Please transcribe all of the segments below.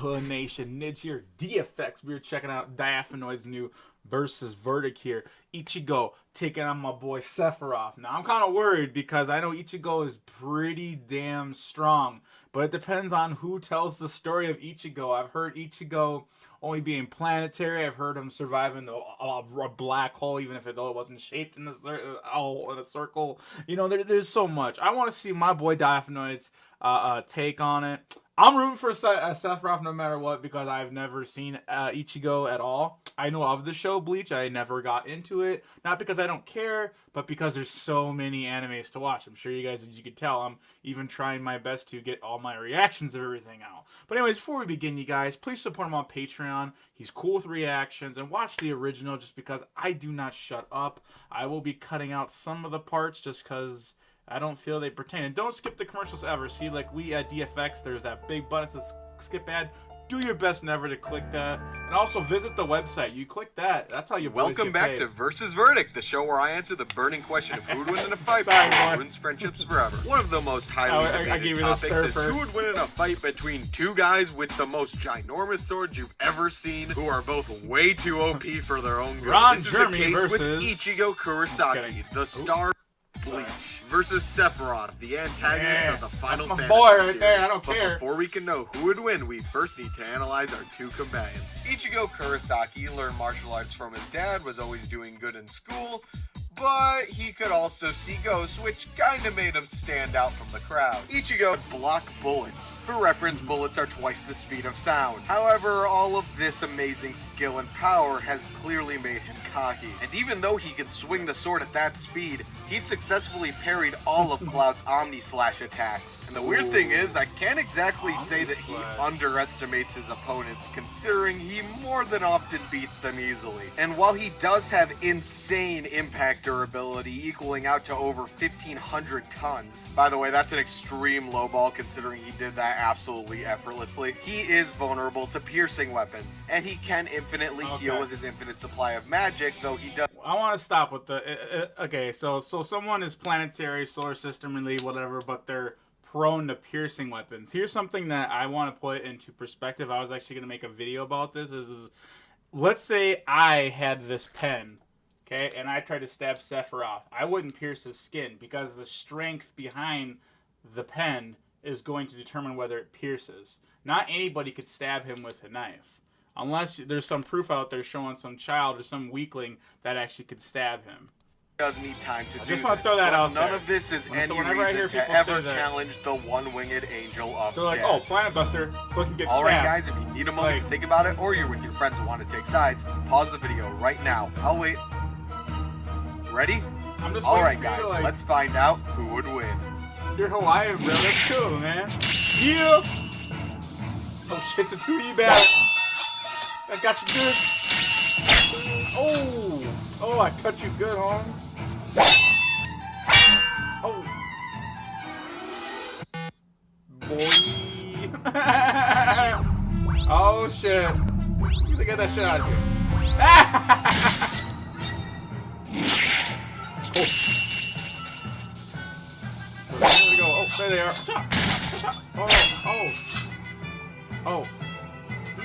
Hood Nation? Nidge here, DFX. We were checking out Diaphanoid's new versus verdict here. Ichigo taking on my boy Sephiroth. Now, I'm kind of worried because I know Ichigo is pretty damn strong, but it depends on who tells the story of Ichigo. I've heard Ichigo only being planetary. I've heard him surviving a black hole, even if it wasn't shaped in a circle. You know, there's so much. I want to see my boy Diaphanoid's take on it. I'm rooting for Sephiroth no matter what because I've never seen Ichigo at all. I know of the show Bleach. I never got into it. Not because I don't care, but because there's so many animes to watch. I'm sure you guys, as you can tell, I'm even trying my best to get all my reactions of everything out. But anyways, before we begin, you guys, please support him on Patreon. He's cool with reactions. And watch the original just because I do not shut up. I will be cutting out some of the parts just because I don't feel they pertain. And don't skip the commercials ever. See, like we at DFX, there's that big button that says skip ad. Do your best never to click that. And also visit the website. You click that. That's how you Welcome back to Versus Verdict, the show where I answer the burning question of who would win in a fight Sorry, ruins friendships forever. One of the most highly debated topics is who would win in a fight between two guys with the most ginormous swords you've ever seen, who are both way too OP for their own good. This is the case with Ichigo Kurosaki, the star Bleach, versus Sephiroth, the antagonist of the Final Fantasy boy right series. there, I don't care. Before we can know who would win, we first need to analyze our two combatants. Ichigo Kurosaki learned martial arts from his dad, was always doing good in school, but he could also see ghosts, which kinda made him stand out from the crowd. Ichigo would block bullets. For reference, bullets are twice the speed of sound. However, all of this amazing skill and power has clearly made him cocky. And even though he could swing the sword at that speed, he successfully parried all of Cloud's Omni-Slash attacks. And the weird thing is, I can't exactly say that he underestimates his opponents, considering he more than often beats them easily. And while he does have insane impact durability, equaling out to over 1,500 tons. By the way, that's an extreme lowball considering he did that absolutely effortlessly. He is vulnerable to piercing weapons, and he can infinitely heal with his infinite supply of magic, though he does. I want to stop with the... okay, so someone is planetary, solar system, really, whatever, but they're prone to piercing weapons. Here's something that I want to put into perspective. I was actually going to make a video about this. Let's say I had this pen, okay, and I tried to stab Sephiroth. I wouldn't pierce his skin because the strength behind the pen is going to determine whether it pierces. Not anybody could stab him with a knife. Unless there's some proof out there showing some child or some weakling that actually could stab him. Does need time to do just want to throw that out there. None of this is any reason to ever challenge the one-winged angel of They're like, death. oh, Planet Buster, look and get stabbed. Alright guys, if you need a moment to think about it, or you're with your friends and want to take sides, pause the video right now. I'll wait. Ready? I'm just Alright guys, let's find out who would win. You're Hawaiian, bro. That's cool, man. Yeah! Oh shit, it's a 2D battle. I got you good. Oh, I cut you good, Holmes. Oh, boy. Oh shit. You to get that shit out of here. Cool. There we go. Oh, there they are. Oh.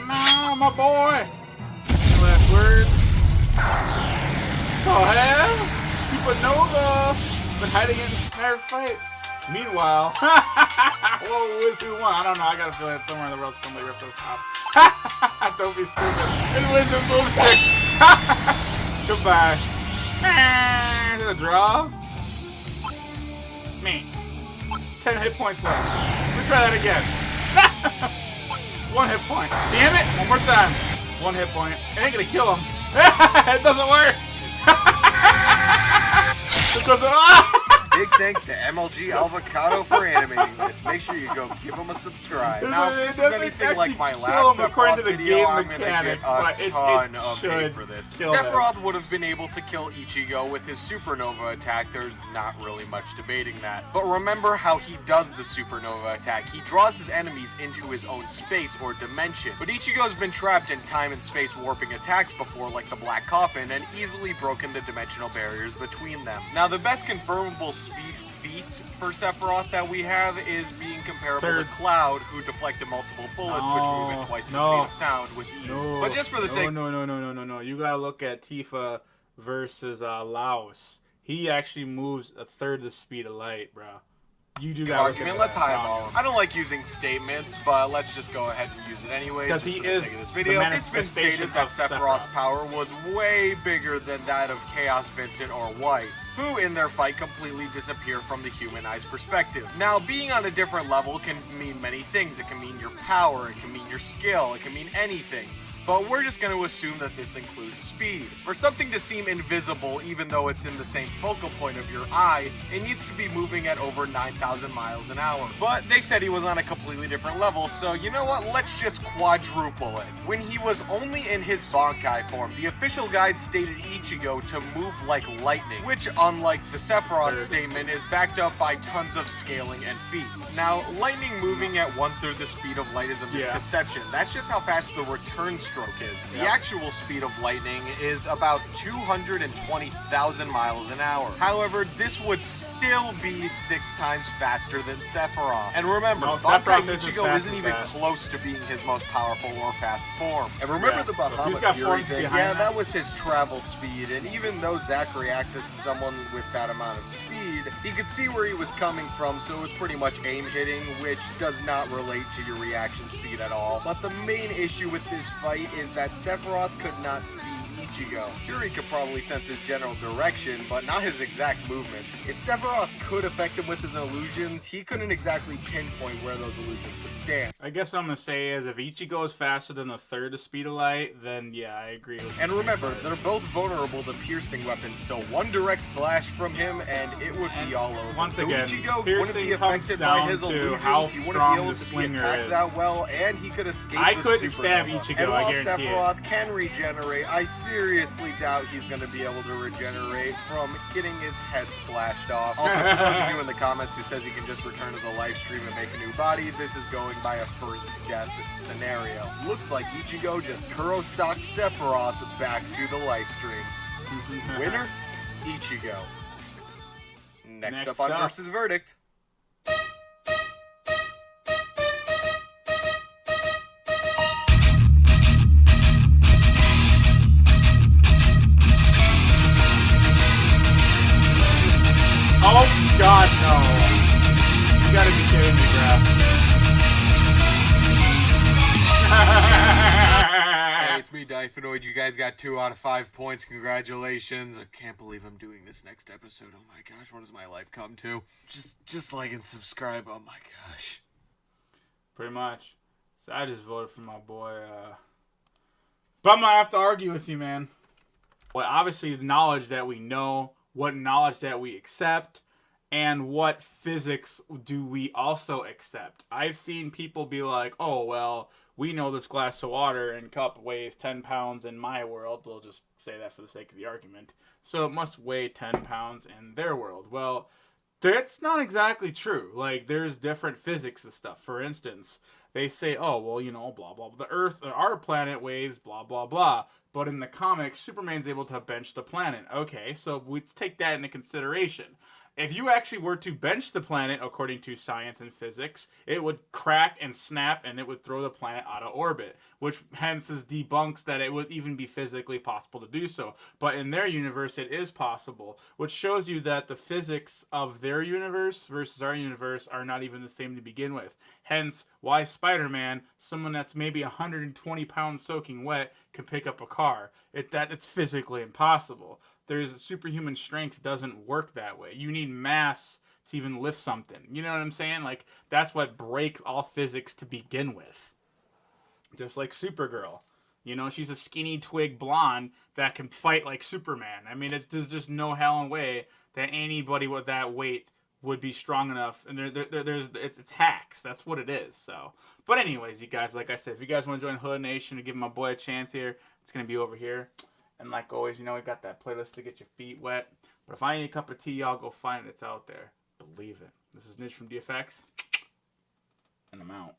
No, my boy! Last words. Oh, hell? Supernova! Been hiding in this entire fight. Meanwhile, whoa, who's who won? I don't know. I got a feeling that somewhere in the world somebody ripped those off. Don't be stupid. It was a boomstick. Goodbye. Is it a draw? Me. 10 hit points left. Let me try that again. 1 hit point. Damn it! One more time. 1 hit point. It ain't gonna kill him. It doesn't work. It doesn't. Big thanks to MLG Avocado for animating this. Make sure you go give him a subscribe. Now, if this is anything like my last Sephiroth video, I'm going to get a ton of hate for this. Sephiroth would have been able to kill Ichigo with his supernova attack. There's not really much debating that. But remember how he does the supernova attack. He draws his enemies into his own space or dimension. But Ichigo's been trapped in time and space warping attacks before, like the Black Coffin, and easily broken the dimensional barriers between them. Now, the best confirmable speed feat for Sephiroth that we have is being comparable Third. to Cloud, who deflected multiple bullets, which move at twice the speed of sound with ease. No. But just for the sake... No. You gotta look at Tifa versus Laos. He actually moves a third the speed of light, bro. You do got argument. Let's highball him. I don't like using statements, but let's just go ahead and use it anyway. Because he is this video. It's been stated that Sephiroth's power was way bigger than that of Chaos Vincent or Weiss, who in their fight completely disappear from the human eye's perspective. Now, being on a different level can mean many things. It can mean your power, it can mean your skill, it can mean anything. But we're just going to assume that this includes speed. For something to seem invisible, even though it's in the same focal point of your eye, it needs to be moving at over 9,000 miles an hour. But they said he was on a completely different level, so you know what? Let's just quadruple it. When he was only in his Bankai form, the official guide stated Ichigo to move like lightning, which, unlike the Sephiroth statement, is backed up by tons of scaling and feats. Now, lightning moving at 1/3 the speed of light is a misconception. That's just how fast the return stroke is. The actual speed of lightning is about 220,000 miles an hour. However, this would still be 6 times faster than Sephiroth. And remember, Bankai Ichigo isn't even close to being his most powerful or fast form. And remember the Bahamut Fury thing? Yeah, that was his travel speed. And even though Zack reacted to someone with that amount of speed, he could see where he was coming from, so it was pretty much aim hitting, which does not relate to your reaction speed at all. But the main issue with this fight is that Sephiroth could not see Ichigo. Sure, he could probably sense his general direction, but not his exact movements. If Sephiroth could affect him with his illusions, he couldn't exactly pinpoint where those illusions could stand. I guess what I'm going to say is if Ichigo is faster than a third the speed of light, then yeah, I agree with you. And remember, they're both vulnerable to piercing weapons, so one direct slash from him and it would be all over. Once so again, Ichigo piercing wouldn't be comes affected down by his to illusions, how he wouldn't be strong able the to be swinger attacked is. that well, and he could escape I the couldn't stab supernova. Ichigo, and while I guarantee Sephiroth can regenerate, I seriously doubt he's going to be able to regenerate from getting his head slashed off. Also, for those of you in the comments who says he can just return to the live stream and make a new body, this is going by a first death scenario. Looks like Ichigo just Kurosaki Sephiroth back to the live stream. Winner, Ichigo. Next up on Versus Verdict. Oh God, no! You gotta be kidding me, bro. Hey, it's me, Dyphanoid. You guys got 2 out of 5 points. Congratulations. I can't believe I'm doing this next episode. Oh my gosh, what does my life come to? Just like and subscribe. Oh my gosh. Pretty much. So I just voted for my boy. But I'm gonna have to argue with you, man. Well, obviously, the knowledge that we know, what knowledge that we accept, and what physics do we also accept. I've seen people be like, oh, well, we know this glass of water and cup weighs 10 pounds in my world. We'll just say that for the sake of the argument. So it must weigh 10 pounds in their world. Well, that's not exactly true. Like, there's different physics and stuff. For instance, they say, oh, well, you know, blah, blah, blah. The Earth, our planet weighs blah, blah, blah. But in the comics, Superman's able to bench the planet. Okay, so let's take that into consideration. If you actually were to bench the planet, according to science and physics, it would crack and snap and it would throw the planet out of orbit, which hence is debunks that it would even be physically possible to do so. But in their universe, it is possible, which shows you that the physics of their universe versus our universe are not even the same to begin with. Hence, why Spider-Man, someone that's maybe 120 pounds soaking wet, can pick up a car. It's physically impossible. There's superhuman strength doesn't work that way. You need mass to even lift something. You know what I'm saying? Like, that's what breaks all physics to begin with. Just like Supergirl. You know, she's a skinny twig blonde that can fight like Superman. I mean, there's just no hell and way that anybody with that weight would be strong enough. And it's hacks. That's what it is. So, but anyways, you guys, like I said, if you guys want to join Hood Nation and give my boy a chance here, it's going to be over here. And like always, you know, we got that playlist to get your feet wet. But if I need a cup of tea, y'all go find it. It's out there. Believe it. This is Nidge from DFX. And I'm out.